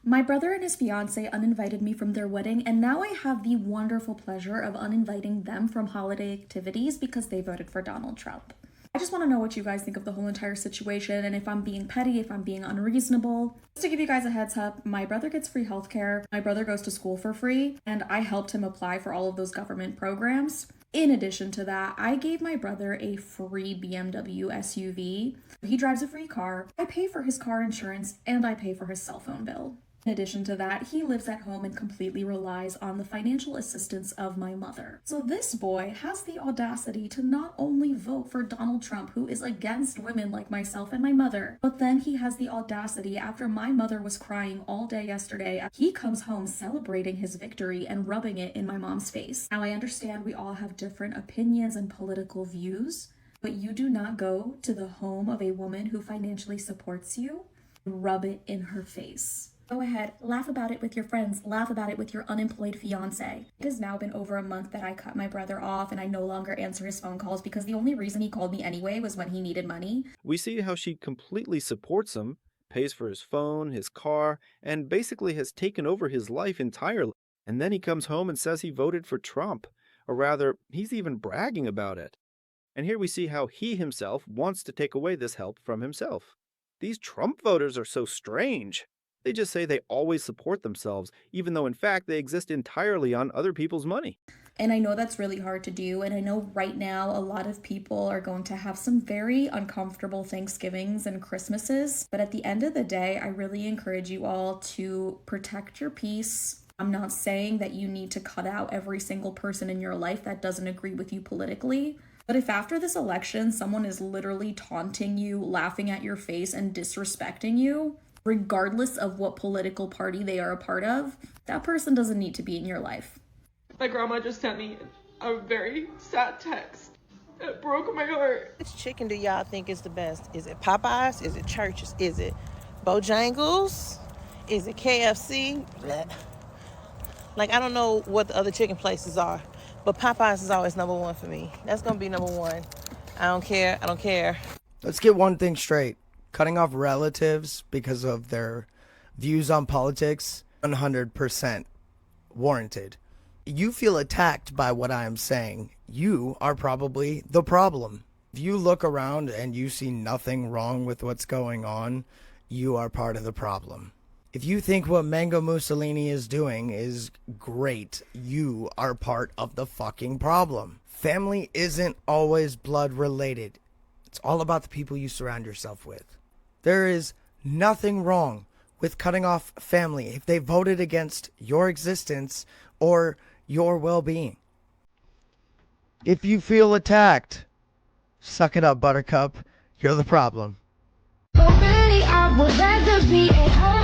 My brother and his fiance uninvited me from their wedding, and now I have the wonderful pleasure of uninviting them from holiday activities because they voted for Donald Trump. I just want to know what you guys think of the whole entire situation and if I'm being petty, if I'm being unreasonable. Just to give you guys a heads up, my brother gets free healthcare, my brother goes to school for free, and I helped him apply for all of those government programs. In addition to that, I gave my brother a free BMW SUV. He drives a free car, I pay for his car insurance, and I pay for his cell phone bill. In addition to that, he lives at home and completely relies on the financial assistance of my mother. So this boy has the audacity to not only vote for Donald Trump, who is against women like myself and my mother, but then he has the audacity, after my mother was crying all day yesterday, he comes home celebrating his victory and rubbing it in my mom's face. Now I understand we all have different opinions and political views, but you do not go to the home of a woman who financially supports you and rub it in her face. Go ahead, laugh about it with your friends, laugh about it with your unemployed fiance. It has now been over a month that I cut my brother off and I no longer answer his phone calls because the only reason he called me anyway was when he needed money. We see how she completely supports him, pays for his phone, his car, and basically has taken over his life entirely. And then he comes home and says he voted for Trump, or rather, he's even bragging about it. And here we see how he himself wants to take away this help from himself. These Trump voters are so strange. They just say they always support themselves, even though in fact they exist entirely on other people's money. And I know that's really hard to do, and I know right now a lot of people are going to have some very uncomfortable Thanksgivings and Christmases, but at the end of the day, I really encourage you all to protect your peace. I'm not saying that you need to cut out every single person in your life that doesn't agree with you politically, but if after this election someone is literally taunting you, laughing at your face, and disrespecting you, regardless of what political party they are a part of, that person doesn't need to be in your life. My grandma just sent me a very sad text. It broke my heart. Which chicken do y'all think is the best? Is it Popeyes? Is it Church's? Is it Bojangles? Is it KFC? Blech. Like, I don't know what the other chicken places are, but Popeyes is always number one for me. That's gonna be number one. I don't care. Let's get one thing straight. Cutting off relatives because of their views on politics, 100% warranted. You feel attacked by what I am saying. You are probably the problem. If you look around and you see nothing wrong with what's going on, you are part of the problem. If you think what Mango Mussolini is doing is great, you are part of the fucking problem. Family isn't always blood related. It's all about the people you surround yourself with. There is nothing wrong with cutting off family if they voted against your existence or your well-being. If you feel attacked, suck it up, Buttercup. You're the problem. Already, I would rather be at home.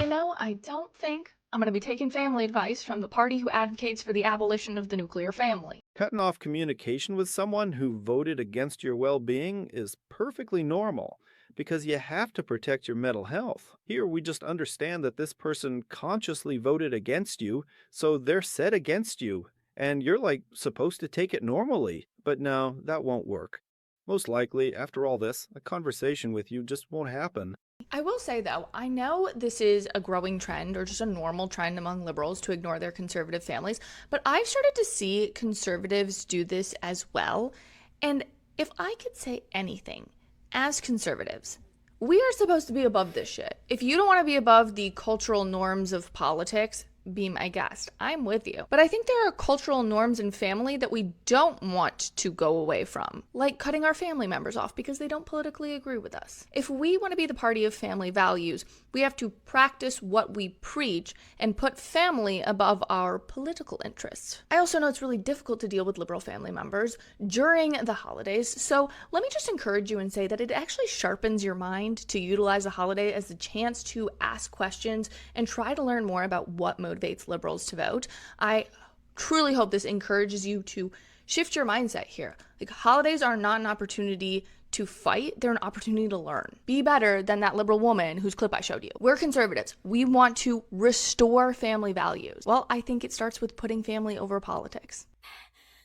You know, I don't think I'm going to be taking family advice from the party who advocates for the abolition of the nuclear family. Cutting off communication with someone who voted against your well-being is perfectly normal, because you have to protect your mental health. Here we just understand that this person consciously voted against you, so they're set against you, and you're like supposed to take it normally. But no, that won't work. Most likely, after all this, a conversation with you just won't happen. I will say, though, I know this is a growing trend or just a normal trend among liberals to ignore their conservative families, but I've started to see conservatives do this as well. And if I could say anything, as conservatives, we are supposed to be above this shit. If you don't want to be above the cultural norms of politics, be my guest. I'm with you. But I think there are cultural norms in family that we don't want to go away from, like cutting our family members off because they don't politically agree with us. If we want to be the party of family values, we have to practice what we preach and put family above our political interests. I also know it's really difficult to deal with liberal family members during the holidays, so let me just encourage you and say that it actually sharpens your mind to utilize a holiday as a chance to ask questions and try to learn more about what motivates liberals to vote. I truly hope this encourages you to shift your mindset here. Like, holidays are not an opportunity to fight, they're an opportunity to learn. Be better than that liberal woman whose clip I showed you. We're conservatives. We want to restore family values. Well, I think it starts with putting family over politics.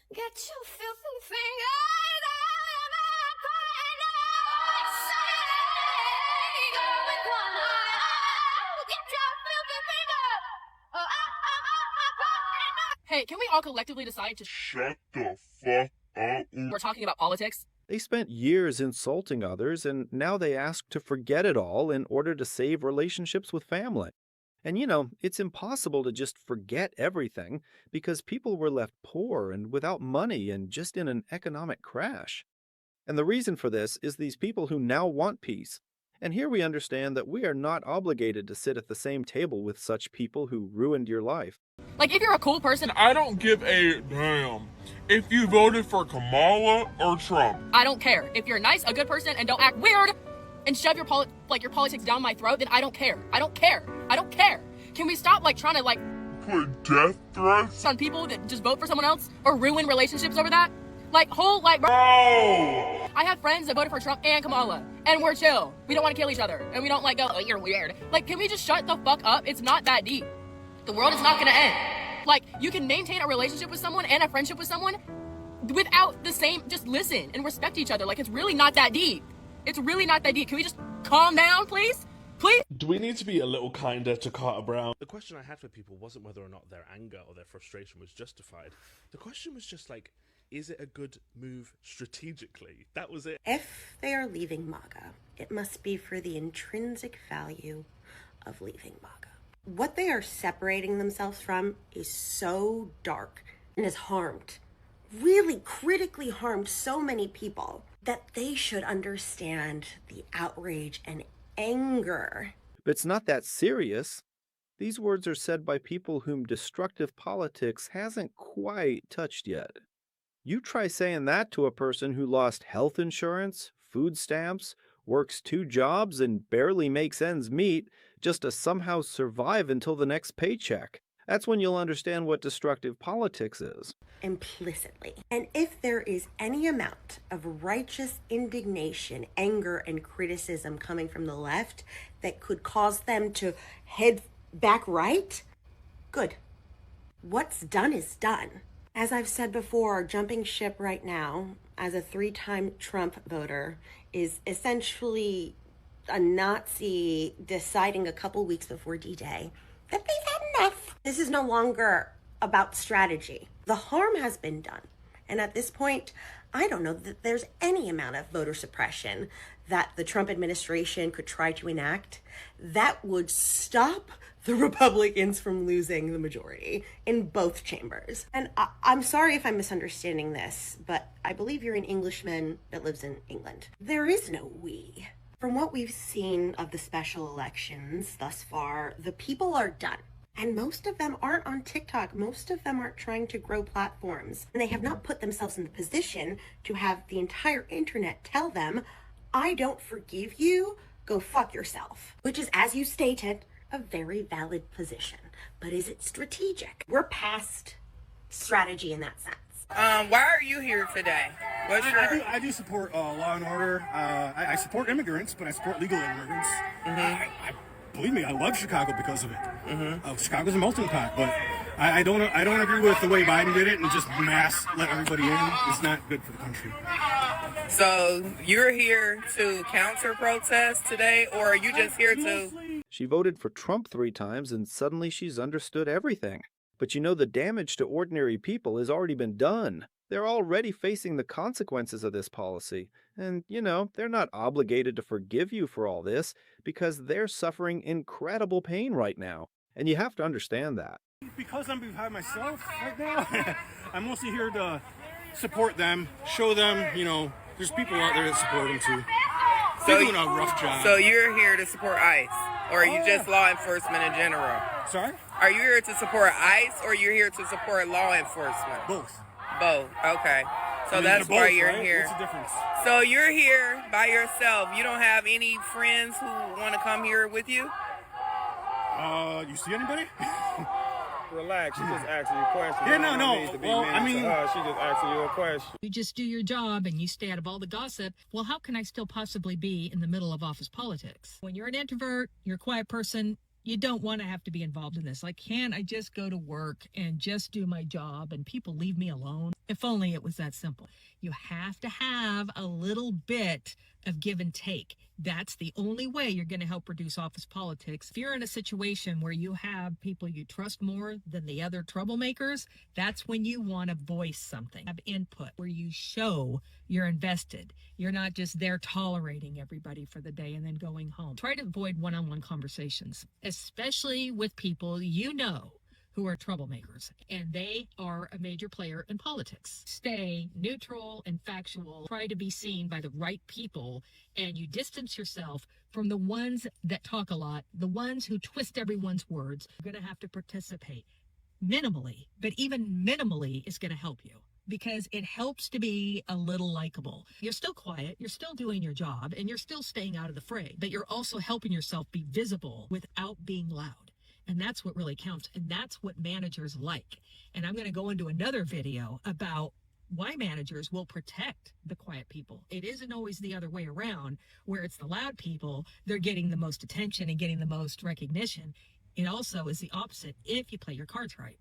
Get your filthy fingers out of my Hey, can we all collectively decide to shut the fuck up? we're talking about politics? They spent years insulting others, and now they ask to forget it all in order to save relationships with family. And it's impossible to just forget everything because people were left poor and without money and just in an economic crash. And the reason for this is these people who now want peace. And here we understand that we are not obligated to sit at the same table with such people who ruined your life. Like, if you're a cool person, I don't give a damn if you voted for Kamala or Trump. I don't care. If you're nice, a good person, and don't act weird and shove your politics down my throat, then I don't care. I don't care. I don't care. Can we stop trying to Put death threats on people that just vote for someone else or ruin relationships over that? No! I have friends that voted for Trump and Kamala, and we're chill. We don't want to kill each other, and we don't go, oh, you're weird. Can we just shut the fuck up? It's not that deep. The world is not gonna end. You can maintain a relationship with someone and a friendship with someone without the same, just listen and respect each other. It's really not that deep. It's really not that deep. Can we just calm down, please? Please? Do we need to be a little kinder to Carter Brown? The question I had for people wasn't whether or not their anger or their frustration was justified. The question was just is it a good move strategically? That was it. If they are leaving MAGA, it must be for the intrinsic value of leaving MAGA. What they are separating themselves from is so dark and has really critically harmed so many people that they should understand the outrage and anger. But it's not that serious. These words are said by people whom destructive politics hasn't quite touched yet. You try saying that to a person who lost health insurance, food stamps, works 2 jobs, and barely makes ends meet just to somehow survive until the next paycheck. That's when you'll understand what destructive politics is. Implicitly. And if there is any amount of righteous indignation, anger, and criticism coming from the left that could cause them to head back right, good. What's done is done. As I've said before, jumping ship right now as a 3-time Trump voter is essentially a Nazi deciding a couple weeks before D-Day that they've had enough. This is no longer about strategy. The harm has been done. And at this point, I don't know that there's any amount of voter suppression that the Trump administration could try to enact that would stop the Republicans from losing the majority in both chambers. And I'm sorry if I'm misunderstanding this, but I believe you're an Englishman that lives in England. There is no we. From what we've seen of the special elections thus far, the people are done. And most of them aren't on TikTok. Most of them aren't trying to grow platforms. And they have not put themselves in the position to have the entire internet tell them, I don't forgive you, go fuck yourself. Which is, as you stated, a very valid position. But is it strategic? We're past strategy in that sense. Why are you here today? I do support law and order. I support immigrants, but I support legal immigrants. Believe me, I love Chicago because of it. Chicago's a melting pot, but I don't agree with the way Biden did it and just let everybody in. It's not good for the country. So you're here to counter protest today, or are you just here to... She voted for Trump 3 times and suddenly she's understood everything. But the damage to ordinary people has already been done. They're already facing the consequences of this policy. And, they're not obligated to forgive you for all this because they're suffering incredible pain right now. And you have to understand that. Because I'm behind myself right now, I'm mostly here to support them, show them, there's people out there that support them too. They're doing a rough job. So you're here to support ICE? Or are you just law enforcement in general? Sorry? Are you here to support ICE or you're here to support law enforcement? Both. Both, okay. So that's why you're here. What's the difference? So you're here by yourself. You don't have any friends who want to come here with you? You see anybody? Relax, she just asking you questions. Yeah, no. She just asking you a question. You just do your job and you stay out of all the gossip. Well, how can I still possibly be in the middle of office politics? When you're an introvert, you're a quiet person, you don't want to have to be involved in this. Can't I just go to work and just do my job and people leave me alone? If only it was that simple. You have to have a little bit of give and take. That's the only way you're going to help reduce office politics. If you're in a situation where you have people you trust more than the other troublemakers, that's when you want to voice something, have input, where you show you're invested. You're not just there tolerating everybody for the day and then going home. Try to avoid one-on-one conversations, especially with people you know who are troublemakers, and they are a major player in politics. Stay neutral and factual. Try to be seen by the right people, and you distance yourself from the ones that talk a lot, the ones who twist everyone's words. You're going to have to participate minimally, but even minimally is going to help you, because it helps to be a little likable. You're still quiet, you're still doing your job, and you're still staying out of the fray, but you're also helping yourself be visible without being loud. And that's what really counts. And that's what managers like. And I'm going to go into another video about why managers will protect the quiet people. It isn't always the other way around, where it's the loud people, they're getting the most attention and getting the most recognition. It also is the opposite if you play your cards right.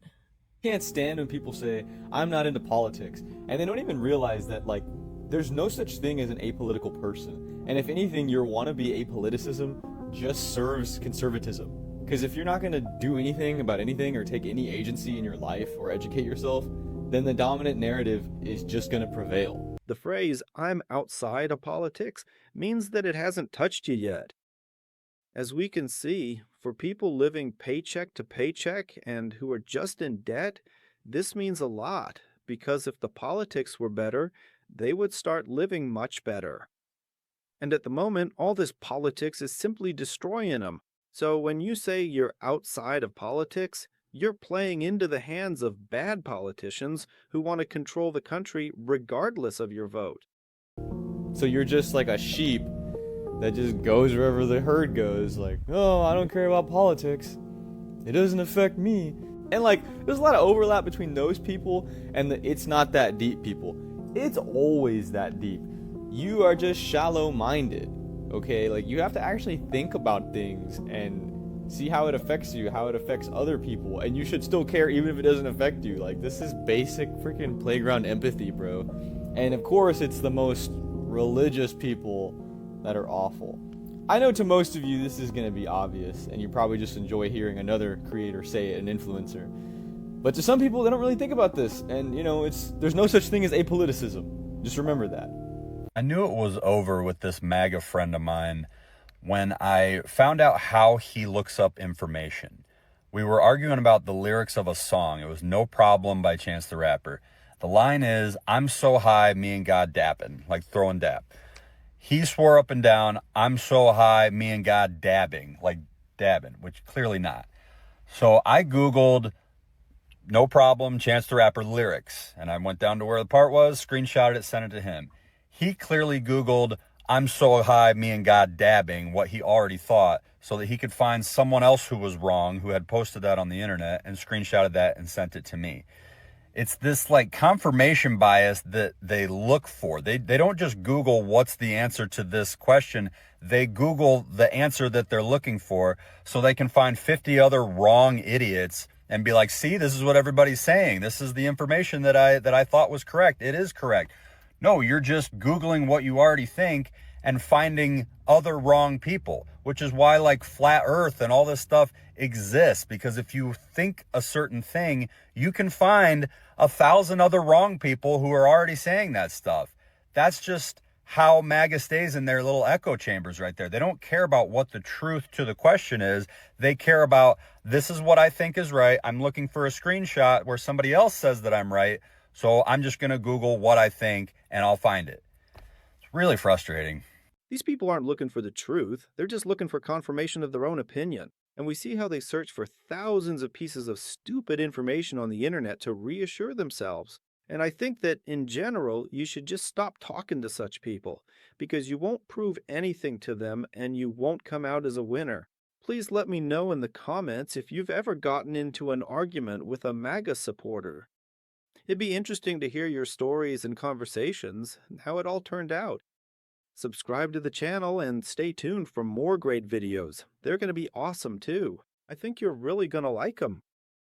Can't stand when people say, I'm not into politics. And they don't even realize that, like, there's no such thing as an apolitical person. And if anything, your wannabe apoliticism just serves conservatism. Because if you're not going to do anything about anything or take any agency in your life or educate yourself, then the dominant narrative is just going to prevail. The phrase, I'm outside of politics, means that it hasn't touched you yet. As we can see, for people living paycheck to paycheck and who are just in debt, this means a lot, because if the politics were better, they would start living much better. And at the moment, all this politics is simply destroying them. So when you say you're outside of politics, you're playing into the hands of bad politicians who want to control the country regardless of your vote. So you're just like a sheep that just goes wherever the herd goes, like, oh, I don't care about politics. It doesn't affect me. And like, there's a lot of overlap between those people and the it's not that deep people. It's always that deep. You are just shallow-minded. Okay, like you have to actually think about things and see how it affects you, how it affects other people, and you should still care even if it doesn't affect you. Like, this is basic freaking playground empathy, bro. And of course, it's the most religious people that are awful. I know to most of you this is going to be obvious, and you probably just enjoy hearing another creator say it, an influencer. But to some people, they don't really think about this, and you know, there's no such thing as apoliticism. Just remember that. I knew it was over with this MAGA friend of mine when I found out how he looks up information. We were arguing about the lyrics of a song. It was No Problem by Chance the Rapper. The line is, I'm so high, me and God dapping, like throwing dap. He swore up and down, I'm so high, me and God dabbing, like dabbing, which clearly not. So I Googled No Problem, Chance the Rapper lyrics, and I went down to where the part was, screenshotted it, sent it to him. He clearly Googled, I'm so high, me and God dabbing, what he already thought, so that he could find someone else who was wrong, who had posted that on the internet, and screenshotted that and sent it to me. It's this like confirmation bias that they look for. They don't just Google what's the answer to this question. They Google the answer that they're looking for so they can find 50 other wrong idiots and be like, see, this is what everybody's saying. This is the information that I thought was correct. It is correct. No, you're just Googling what you already think and finding other wrong people, which is why like flat earth and all this stuff exists, because if you think a certain thing, you can find 1,000 other wrong people who are already saying that stuff. That's just how MAGA stays in their little echo chambers right there. They don't care about what the truth to the question is. They care about, this is what I think is right. I'm looking for a screenshot where somebody else says that I'm right. So I'm just going to Google what I think and I'll find it. It's really frustrating. These people aren't looking for the truth. They're just looking for confirmation of their own opinion. And we see how they search for thousands of pieces of stupid information on the internet to reassure themselves. And I think that in general, you should just stop talking to such people, because you won't prove anything to them and you won't come out as a winner. Please let me know in the comments if you've ever gotten into an argument with a MAGA supporter. It'd be interesting to hear your stories and conversations and how it all turned out. Subscribe to the channel and stay tuned for more great videos. They're going to be awesome too. I think you're really going to like them.